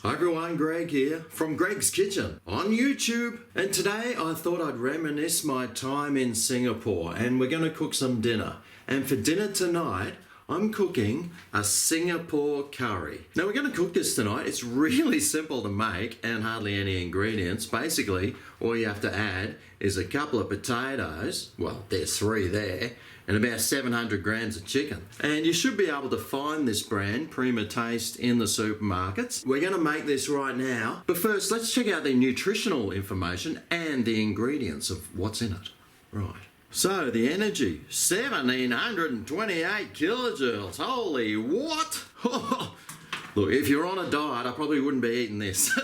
Hi everyone, Greg here from Greg's Kitchen on YouTube. And today I thought I'd reminisce my time in Singapore and we're going to cook some dinner. And for dinner tonight, I'm cooking a Singapore curry. Now we're going to cook this tonight. It's really simple to make and hardly any ingredients. Basically, all you have to add is a couple of potatoes. Well, there's 3 there. And about 700 grams of chicken. And you should be able to find this brand, Prima Taste, in the supermarkets. We're going to make this right now. But first, let's check out the nutritional information and the ingredients of what's in it. Right. So, the energy, 1,728 kilojoules. Holy what? Look, if you're on a diet, I probably wouldn't be eating this.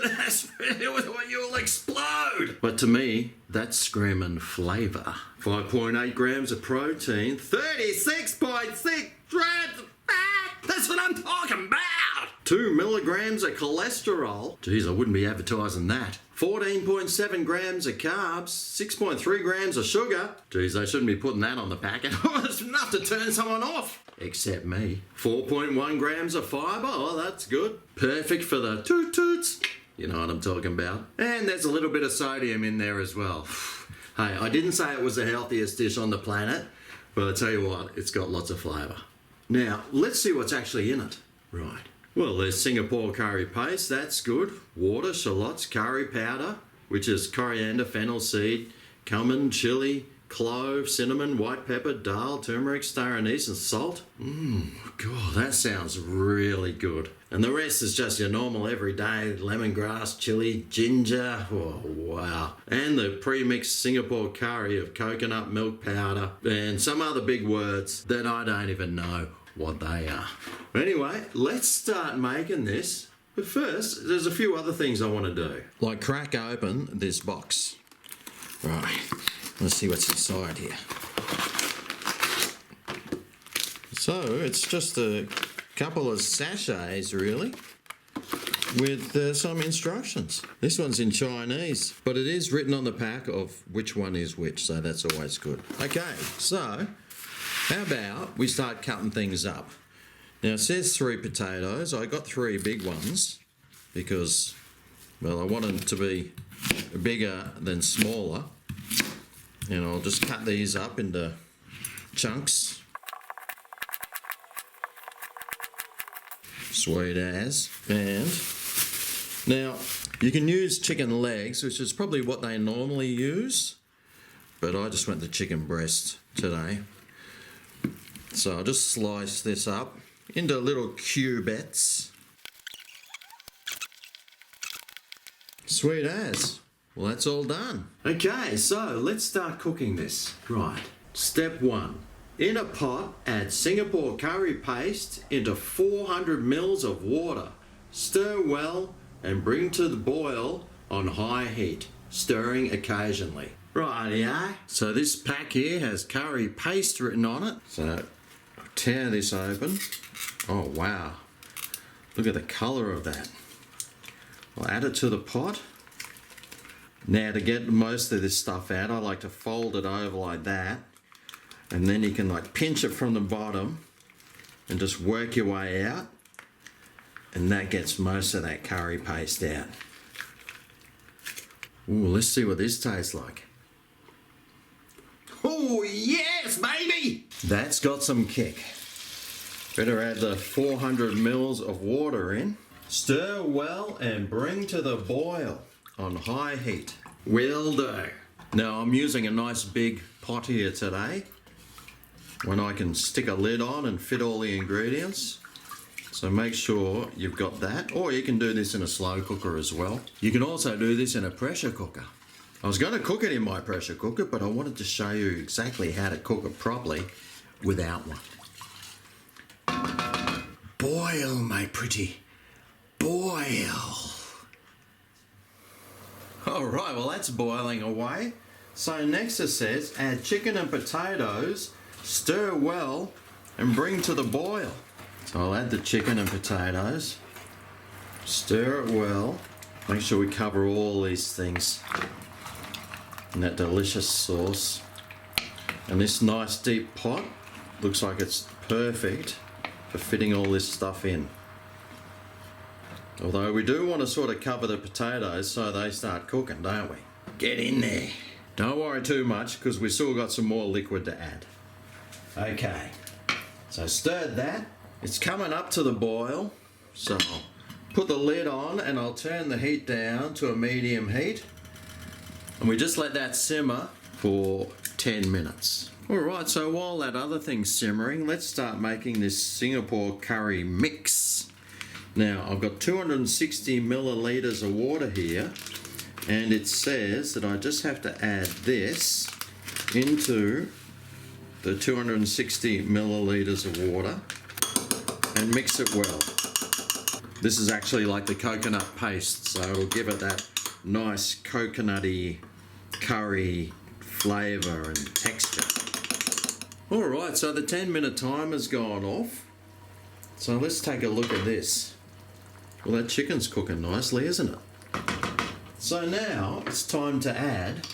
You'll explode. But to me, that's screaming flavour. 5.8 grams of protein, 36.6 grams of fat. That's what I'm talking about. 2 milligrams of cholesterol. Geez, I wouldn't be advertising that. 14.7 grams of carbs, 6.3 grams of sugar. Geez, they shouldn't be putting that on the packet. It's enough to turn someone off. Except me. 4.1 grams of fibre. Oh, that's good. Perfect for the toot-toots. You know what I'm talking about. And there's a little bit of sodium in there as well. Hey, I didn't say it was the healthiest dish on the planet, but I tell you what, it's got lots of flavour. Now, let's see what's actually in it. Right. Well, there's Singapore curry paste. That's good. Water, shallots, curry powder, which is coriander, fennel seed, cumin, chilli, clove, cinnamon, white pepper, dal, turmeric, star anise and salt. God, that sounds really good. And the rest is just your normal everyday lemongrass, chili, ginger. Oh, wow. And the pre-mixed Singapore curry of coconut milk powder and some other big words that I don't even know what they are. Anyway, let's start making this. But first, there's a few other things I want to do. Like crack open this box. Right. Let's see what's inside here. So it's just a couple of sachets really with some instructions. This one's in Chinese, but it is written on the pack of which one is which, so that's always good. Okay, so how about we start cutting things up? Now it says 3 potatoes. I got 3 big ones because, well, I want them to be bigger than smaller. And I'll just cut these up into chunks. Sweet as. And now you can use chicken legs, which is probably what they normally use, but I just went the chicken breast today. So I'll just slice this up into little cubettes. Sweet as. Well, that's all done. Okay, so let's start cooking this. Right. Step 1. In a pot, add Singapore curry paste into 400 ml of water. Stir well and bring to the boil on high heat, stirring occasionally. Right, yeah. So this pack here has curry paste written on it. So I'll tear this open. Oh, wow. Look at the colour of that. I'll add it to the pot. Now to get most of this stuff out, I like to fold it over like that, and then you can like pinch it from the bottom and just work your way out, and that gets most of that curry paste out. Ooh, let's see what this tastes like. Oh yes, baby! That's got some kick. Better add the 400 ml of water in. Stir well and bring to the boil on high heat. Will do. Now I'm using a nice big pot here today when I can stick a lid on and fit all the ingredients. So make sure you've got that, or you can do this in a slow cooker as well. You can also do this in a pressure cooker. I was going to cook it in my pressure cooker, but I wanted to show you exactly how to cook it properly without one. Boil, my pretty. Boil. Alright, well that's boiling away. So next it says, add chicken and potatoes, stir well, and bring to the boil. So I'll add the chicken and potatoes, stir it well, make sure we cover all these things in that delicious sauce. And this nice deep pot looks like it's perfect for fitting all this stuff in. Although we do want to sort of cover the potatoes so they start cooking, don't we? Get in there. Don't worry too much because we still got some more liquid to add. Okay, so stirred that. It's coming up to the boil, so I'll put the lid on and I'll turn the heat down to a medium heat. And we just let that simmer for 10 minutes. Alright, so while that other thing's simmering, let's start making this Singapore curry mix. Now, I've got 260 millilitres of water here, and it says that I just have to add this into the 260 millilitres of water and mix it well. This is actually like the coconut paste, so it'll give it that nice coconutty curry flavour and texture. Alright, so the 10-minute timer's gone off. So let's take a look at this. Well, that chicken's cooking nicely, isn't it? So now it's time to add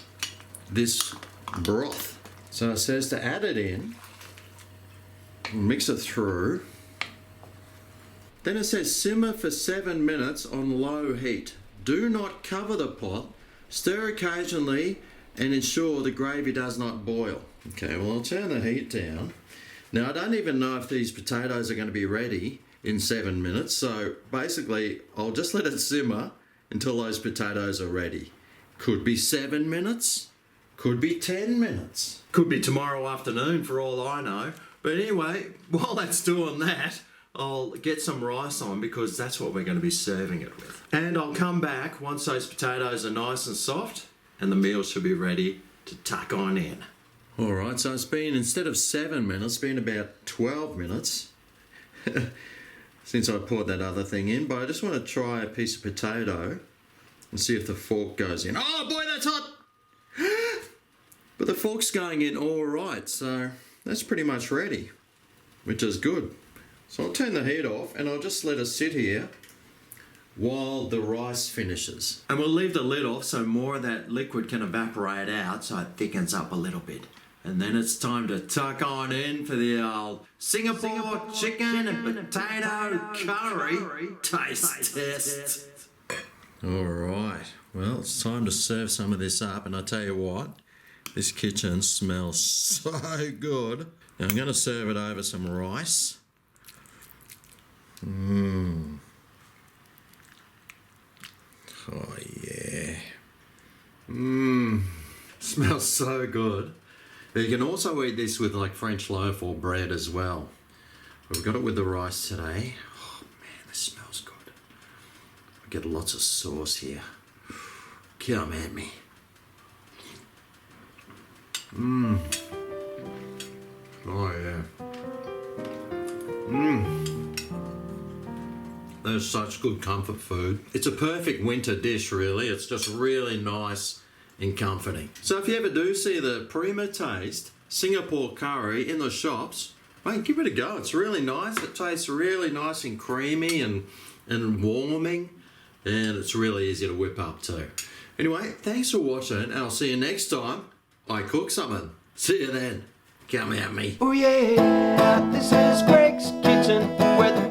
this broth. So it says to add it in, mix it through. Then it says simmer for 7 minutes on low heat. Do not cover the pot. Stir occasionally and ensure the gravy does not boil. Okay, well, I'll turn the heat down. Now, I don't even know if these potatoes are going to be ready in 7 minutes, so basically I'll just let it simmer until those potatoes are ready. Could be 7 minutes, could be 10 minutes. Could be tomorrow afternoon for all I know. But anyway, while that's doing that, I'll get some rice on because that's what we're going to be serving it with. And I'll come back once those potatoes are nice and soft and the meal should be ready to tuck on in. Alright, so it's been, instead of 7 minutes, it's been about 12 minutes since I poured that other thing in. But I just want to try a piece of potato and see if the fork goes in. Oh boy, that's hot! But the fork's going in alright, so that's pretty much ready, which is good. So I'll turn the heat off and I'll just let it sit here while the rice finishes. And we'll leave the lid off so more of that liquid can evaporate out so it thickens up a little bit. And then it's time to tuck on in for the old Singapore chicken and potato curry taste test. Alright, well, it's time to serve some of this up, and I tell you what, this kitchen smells so good. Now I'm going to serve it over some rice. Oh yeah. Smells so good. But you can also eat this with like French loaf or bread as well. We've got it with the rice today. Oh man, this smells good. I get lots of sauce here. Come at me. Oh yeah. There's such good comfort food. It's a perfect winter dish, really. It's just really nice and comforting. So if you ever do see the Prima Taste Singapore Curry in the shops, mate, give it a go. It's really nice. It tastes really nice and creamy and warming, and it's really easy to whip up too. Anyway, thanks for watching, and I'll see you next time I cook something. See you then. Come at me. Oh yeah, this is Greg's Kitchen, where the